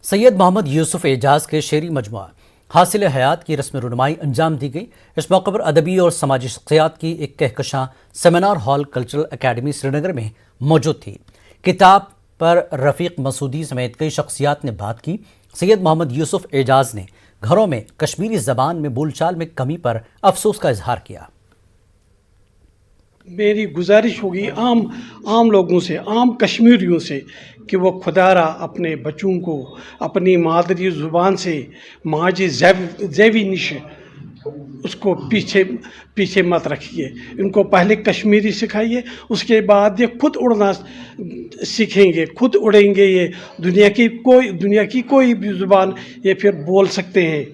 सैयद मोहम्मद यूसुफ एजाज के शेरी मजमुआ हासिल हयात की रस्म रुनमाई अंजाम दी गई। इस मौके पर अदबी और समाजी शख्सियात की एक Kahkashan seminar hall cultural academy Srinagar में मौजूद थी। किताब पर रफ़ीक मसूदी समेत कई शख्सियात ने बात की। सैयद मोहम्मद यूसुफ एजाज ने घरों में कश्मीरी ज़बान में बोलचाल में कमी पर अफसोस का इजहार किया। मेरी गुजारिश होगी आम लोगों से, आम कश्मीरियों से कि वो खुदारा अपने बच्चों को अपनी मादरी ज़ुबान से माजी ज़ैवी निश उसको पीछे मत रखिए। इनको पहले कश्मीरी सिखाइए, उसके बाद ये खुद उड़ना सीखेंगे, खुद उड़ेंगे। ये दुनिया की कोई भी ज़ुबान ये फिर बोल सकते हैं,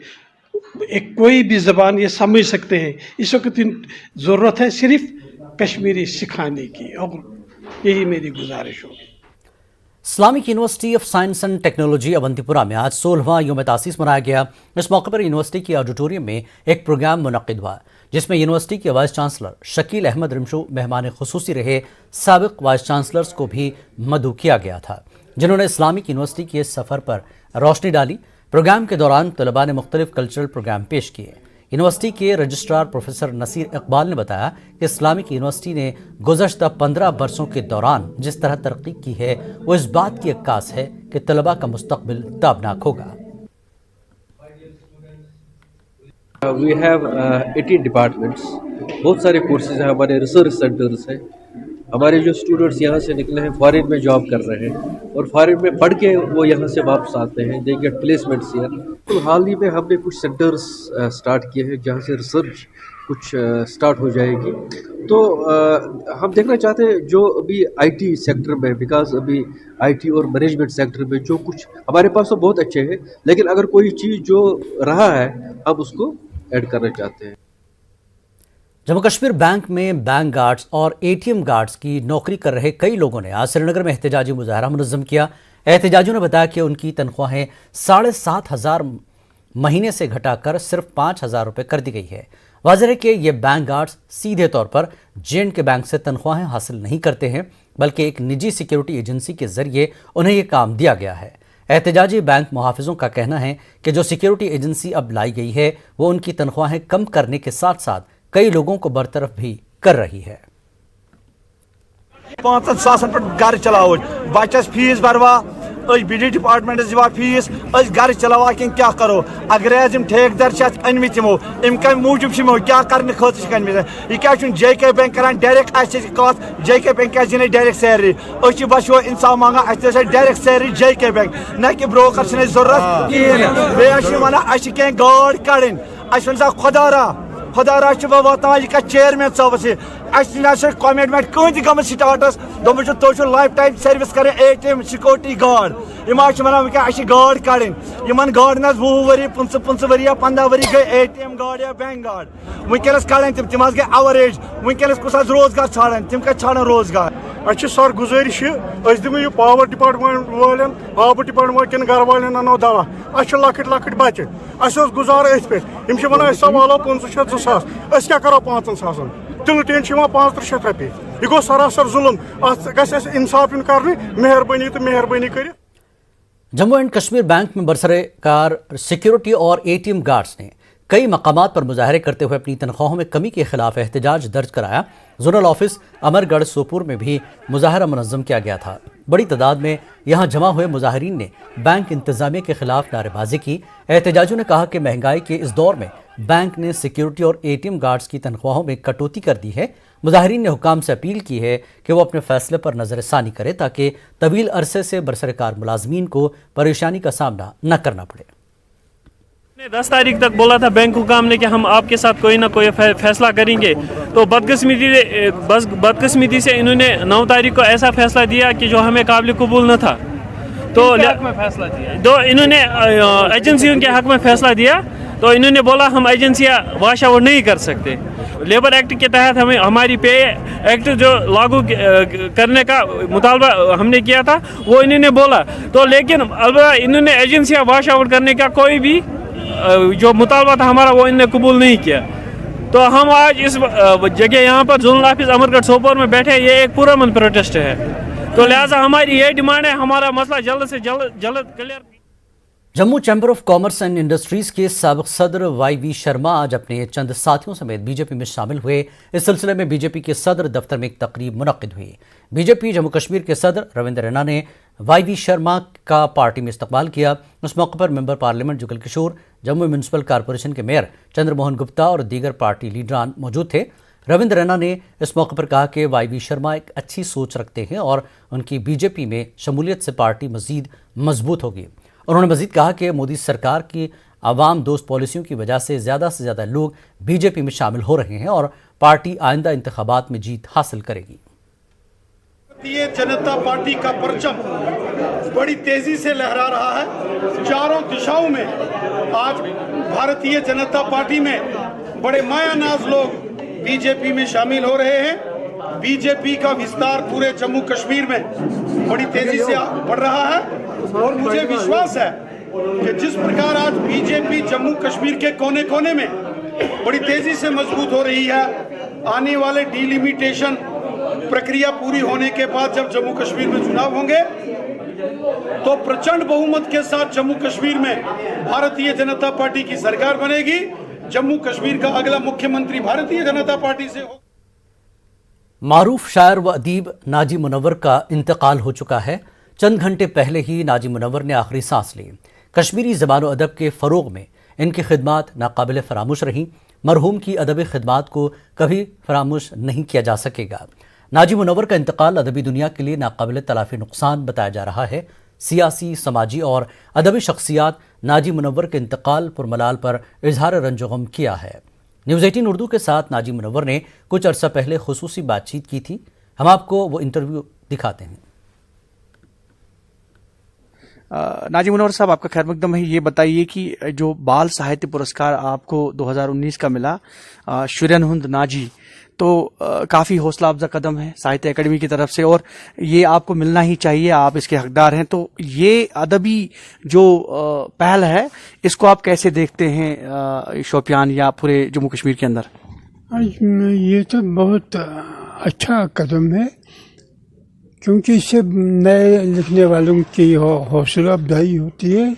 कोई भी ज़बान ये समझ सकते हैं। इस वक्त ज़रूरत है सिर्फ़ कश्मीरी सिखाने की, और यही मेरी गुजारिश होगी। Islamic University of Science and Technology Awantipora में आज 16वां यौम तासीस मनाया गया। इस मौके पर यूनिवर्सिटी के ऑडिटोरियम में एक प्रोग्राम मुनक्किद हुआ जिसमें यूनिवर्सिटी के वाइस चांसलर शकील अहमद रिमशू मेहमान खुसूसी रहे। साबिक वाइस चांसलर्स को भी मदऊ किया गया था जिन्होंने इस्लामिक यूनिवर्सिटी के सफ़र पर रोशनी डाली। प्रोग्राम के दौरान तलबा ने मुख्तलिफ कल्चरल प्रोग्राम पेश किए। यूनिवर्सिटी के रजिस्ट्रार प्रोफेसर नसीर इकबाल ने बताया कि इस्लामिक यूनिवर्सिटी ने गुज़श्ता 15 बरसों के दौरान जिस तरह तरक्की की है वो इस बात की अक्कास है कि तलबा का मुस्तकबिल ताबनाक होगा। We have 18 डिपार्टमेंट्स, बहुत सारे कोर्सेज हैं, हमारे रिसर्च सेंटर्स हैं। हमारे जो स्टूडेंट्स यहाँ से निकले हैं फॉरेन में जॉब कर रहे हैं और फॉरेन में पढ़ के वो यहाँ से वापस आते हैं, दे गेट प्लेसमेंट्स हियर। तो हाल ही में हमने कुछ सेंटर्स स्टार्ट किए हैं जहाँ से रिसर्च कुछ स्टार्ट हो जाएगी। तो हम देखना चाहते हैं जो अभी आईटी सेक्टर में, बिकॉज अभी आईटी और मैनेजमेंट सेक्टर में जो कुछ हमारे पास तो बहुत अच्छे हैं, लेकिन अगर कोई चीज़ जो रहा है हम उसको ऐड करना चाहते हैं। जम्मू कश्मीर बैंक में बैंक गार्ड्स और एटीएम गार्ड्स की नौकरी कर रहे कई लोगों ने आज श्रीनगर में एहतजाजी मुजाहरा मुनज़्ज़म किया। एहतजाजियों ने बताया कि उनकी तनख्वाहें 7,500 महीने से घटाकर सिर्फ 5,000 रुपये कर दी गई है। वाज़ेह है कि ये बैंक गार्ड्स सीधे तौर पर जे.एंड.के बैंक से तनख्वाहें हासिल नहीं करते हैं, बल्कि एक निजी सिक्योरिटी एजेंसी के जरिए उन्हें यह काम दिया गया है। एहतजाजी बैंक मुहाफिजों का कहना है कि जो सिक्योरिटी एजेंसी अब लाई गई है वो उनकी तनख्वाहें कम करने के साथ साथ कई लोगों को बरतरफ भी कर रही है। 5,000 पे घर चलाओ, बच्चस फीस भरवा, बिजली डिपार्टमेंट दिवा फीस, घर चलावा कि क्या करो। अगर ठेकेदार अनमित कम मूजूब क्या करने खतर क्या जे.के. बैंक कर डायरेक्ट कत जे.के. बैंक क्या दिन डायरेक्ट सैलरी बस इंसाफ मांगा डायरेक्ट सैलरी जे.के. बैंक न कि ब्रोकर जरूरत कहें वन कह गाड़ कड़ खुदारा वातान यह चेयरमैन साहबस कमिटमेंट कहीं गम स्टार्टस दोप तुम लाइफ टाइम सर्विस कर एटीएम सिक्योरिटी गार्ड वन गाड़ कड़न गाड़न 20 वरी 25 वरी या 15 वरी गई एटीएम गार्ड या बैंक गार्ड वनस कड़न तम गई अवरेज वनस कुछ रोजगार छाड़न तम कड़न रोजगार। सर गुजारिश दिमो यह पावर डिपार्टमेंट वालन आब डिपार्टमेंट किन घर वालन अनो दवा लकट लकट बच्चे गुजार अथ पे वन सवालो 5,000 क्या करो 5,000 तिल टेन 5,300 रपये। यह गो सरासर जुल्म, अत इंसाफ कर मेहरबानी तो मेहरबानी कर। जम्मू एंड कश्मीर बैंक में बरसरकार सिक्योरिटी और एटीएम गार्ड्स ने कई मकामात पर मुजाहरे करते हुए अपनी तनख्वाहों में कमी के खिलाफ एहतजाज दर्ज कराया। जोनल ऑफिस अमरगढ़ सोपुर में भी मुजाहरा मुनज़्ज़म किया गया था। बड़ी तादाद में यहाँ जमा हुए मुजाहरीन ने बैंक इंतजामिया के खिलाफ नारेबाजी की। एहतजाजियों ने कहा कि महंगाई के इस दौर में बैंक ने सिक्योरिटी और एटीएम गार्ड्स की तनख्वाहों में कटौती कर दी है। मुजाहरीन ने हुकाम से अपील की है कि वो अपने फैसले पर नज़रसानी करे ताकि तवील अरसे से बरसरकार मुलाजमीन को परेशानी का सामना न करना पड़े। 10 तारीख तक बोला था बैंक हुकाम ने कि हम आपके साथ कोई ना कोई फैसला करेंगे, तो बदकिस्मती से इन्होंने 9 तारीख को ऐसा फैसला दिया कि जो हमें काबिल कबूल न था। तो फैसला दिया तो इन्होंने एजेंसियों के हक में फैसला दिया। तो इन्होंने बोला हम एजेंसियाँ वाश आउट नहीं कर सकते। लेबर एक्ट के तहत हमें हमारी पे एक्ट जो लागू करने का मुतालबा हमने किया था वो इन्होंने बोला। तो लेकिन अलबत्ता इन्होंने एजेंसियाँ वाश आउट करने का कोई भी जो मुतालबा था हमारा वो इन्होंने कबूल नहीं किया। तो हम आज इस जगह यहाँ पर जोनल ऑफिस अमरगढ़ सोपोर में बैठे, ये एक पुरअमन प्रोटेस्ट है। तो लिहाजा हमारी ये डिमांड है, हमारा मसला जल्द से जल्द clear. Jammu chamber of commerce and industries के साबिक सदर YV शर्मा आज अपने चंद साथियों समेत बीजेपी में शामिल हुए। इस सिलसिले में बीजेपी के सदर दफ्तर में एक तकरीब मुनक्किद हुई। बीजेपी जम्मू कश्मीर के सदर रविंद्र रैना ने YV शर्मा का पार्टी में इस्तकबाल किया। इस मौके पर member parliament Jugal Kishore, Jammu municipal corporation के मेयर चंद्रमोहन गुप्ता और दीगर पार्टी लीडरान मौजूद थे। रविंद्र रैना ने इस मौके पर कहा कि YV शर्मा एक अच्छी सोच रखते हैं और उनकी बीजेपी में शमूलियत से पार्टी मजीद मजबूत होगी। उन्होंने मजीद कहा कि मोदी सरकार की आवाम दोस्त पॉलिसियों की वजह से ज़्यादा लोग बीजेपी में शामिल हो रहे हैं और पार्टी आइंदा इंतखाबात में जीत हासिल करेगी। भारतीय जनता पार्टी का परचम बड़ी तेजी से लहरा रहा है। चारों दिशाओं में आज भारतीय जनता पार्टी में बड़े मायानाज लोग बीजेपी में शामिल हो रहे हैं। बीजेपी का विस्तार पूरे जम्मू कश्मीर में बड़ी तेजी से बढ़ रहा है और मुझे विश्वास है कि जिस प्रकार आज बीजेपी जम्मू कश्मीर के कोने कोने में बड़ी तेजी से मजबूत हो रही है, आने वाले डिलिमिटेशन प्रक्रिया पूरी होने के बाद जब जम्मू कश्मीर में चुनाव होंगे तो प्रचंड बहुमत के साथ जम्मू कश्मीर में भारतीय जनता पार्टी की सरकार बनेगी। जम्मू कश्मीर का अगला मुख्यमंत्री भारतीय जनता पार्टी से हो। मारूफ शायर व अदीब नाजी मुनव्वर का इंतकाल हो चुका है। चंद घंटे पहले ही नाजी मुनव्वर ने आखिरी सांस ली। कश्मीरी ज़बान व अदब के फ़रोग़ में इनकी खिदमात नाकाबिल फरामोश रहीं। मरहूम की अदबी खिदमात को कभी फरामोश नहीं किया जा सकेगा। नाजी मुनव्वर का इंतकाल अदबी दुनिया के लिए नाकाबिल तलाफ़ी नुकसान बताया जा रहा है। सियासी, समाजी और अदबी शख्सियात नाजी मुनव्वर के इंतकाल पुरमलाल पर इजहार रंज गम किया है। न्यूज़ 18 उर्दू के साथ नाजी मुनव्वर ने कुछ अरसा पहले खुसूसी बातचीत की थी। हम आपको वो इंटरव्यू दिखाते हैं। नाजी मुनव्वर साहब, आपका खैर मकदम है। ये बताइए कि जो बाल साहित्य पुरस्कार आपको 2019 का मिला शुरनहुंद नाजी, तो काफ़ी हौसला अफजा कदम है साहित्य एकेडमी की तरफ से और ये आपको मिलना ही चाहिए, आप इसके हकदार हैं। तो ये अदबी जो पहल है इसको आप कैसे देखते हैं शोपियान या पूरे जम्मू कश्मीर के अंदर? ये तो बहुत अच्छा कदम है क्योंकि इससे नए लिखने वालों की हौसला अफजाई होती है।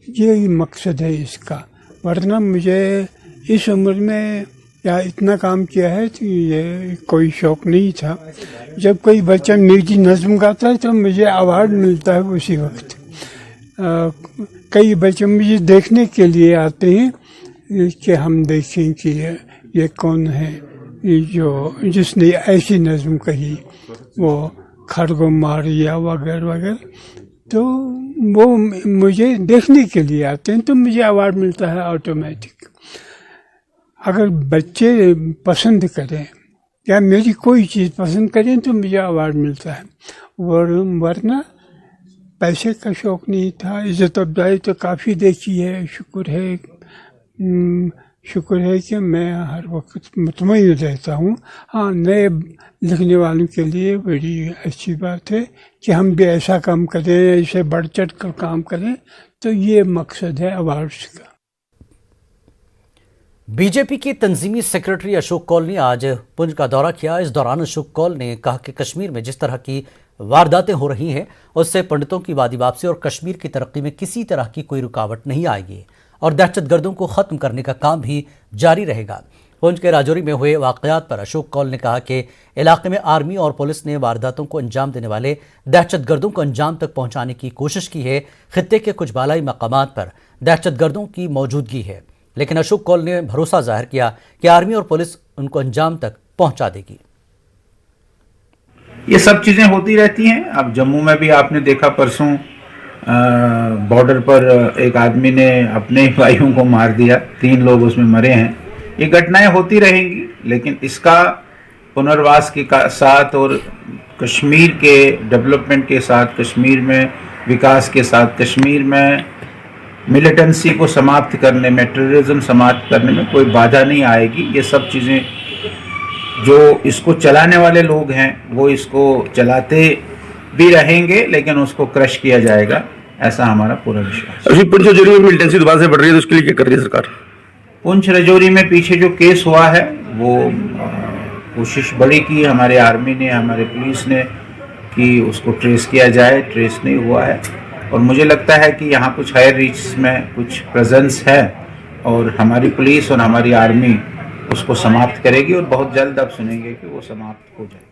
ये मकसद है इसका। वरना मुझे इस उम्र में या इतना काम किया है तो ये कोई शौक नहीं था। जब कोई बच्चा निजी नज़्म गाता है तो मुझे अवार्ड मिलता है उसी वक्त। कई बच्चे मुझे देखने के लिए आते हैं कि हम देखें कि ये कौन है जो जिसने ऐसी नज़्म कही, वो खरगो मारिया वगैरह वगैरह। तो वो मुझे देखने के लिए आते हैं तो मुझे अवार्ड मिलता है ऑटोमेटिक। अगर बच्चे पसंद करें या मेरी कोई चीज़ पसंद करें तो मुझे अवार्ड मिलता है। वरना पैसे का शौक़ नहीं था। इज़्ज़त अफजाई तो काफ़ी देखी है। शुक्र है कि मैं हर वक्त मुतमईन रहता हूँ। हाँ, नए लिखने वालों के लिए बड़ी अच्छी बात है कि हम भी ऐसा काम करें, इसे बढ़ चढ़ कर काम करें। तो ये मकसद है अवार्ड्स का। बीजेपी के तंजीमी सेक्रेटरी अशोक कौल ने आज पुंछ का दौरा किया। इस दौरान अशोक कौल ने कहा कि कश्मीर में जिस तरह की वारदातें हो रही हैं उससे पंडितों की वादी वापसी और कश्मीर की तरक्की में किसी तरह की कोई रुकावट नहीं आएगी और दहशतगर्दों को ख़त्म करने का काम भी जारी रहेगा। पुंछ के राजौरी में हुए वाक़यात पर अशोक कौल ने कहा कि इलाके में आर्मी और पुलिस ने वारदातों को अंजाम देने वाले दहशतगर्दों को अंजाम तक पहुँचाने की कोशिश की है। खित्ते के कुछ बालाई मकामात पर दहशतगर्दों की मौजूदगी है, लेकिन अशोक कौल ने भरोसा जाहिर किया कि आर्मी और पुलिस उनको अंजाम तक पहुंचा देगी। ये सब चीज़ें होती रहती हैं। अब जम्मू में भी आपने देखा परसों बॉर्डर पर एक आदमी ने अपने भाइयों को मार दिया, 3 लोग उसमें मरे हैं। ये घटनाएं होती रहेंगी, लेकिन इसका पुनर्वास के साथ और कश्मीर के डेवलपमेंट के साथ, कश्मीर में विकास के साथ, कश्मीर में मिलिटेंसी को समाप्त करने में, टेररिज्म समाप्त करने में कोई बाधा नहीं आएगी। ये सब चीज़ें जो इसको चलाने वाले लोग हैं वो इसको चलाते भी रहेंगे, लेकिन उसको क्रश किया जाएगा, ऐसा हमारा पूरा विश्वास है। पुंछ राजौरी में मिलिटेंसी दोबारा से बढ़ रही है तो उसके लिए क्या कर रही है सरकार? पुंछ राजौरी में पीछे जो केस हुआ है वो कोशिश बड़ी की हमारे आर्मी ने, हमारे पुलिस ने कि उसको ट्रेस किया जाए, ट्रेस नहीं हुआ है। اور مجھے لگتا ہے کہ یہاں کچھ ہائر ریچز میں کچھ پریزنس ہے اور ہماری پولیس اور ہماری آرمی اس کو سماپت کرے گی اور بہت جلد آپ سنیں گے کہ وہ سماپت ہو جائے.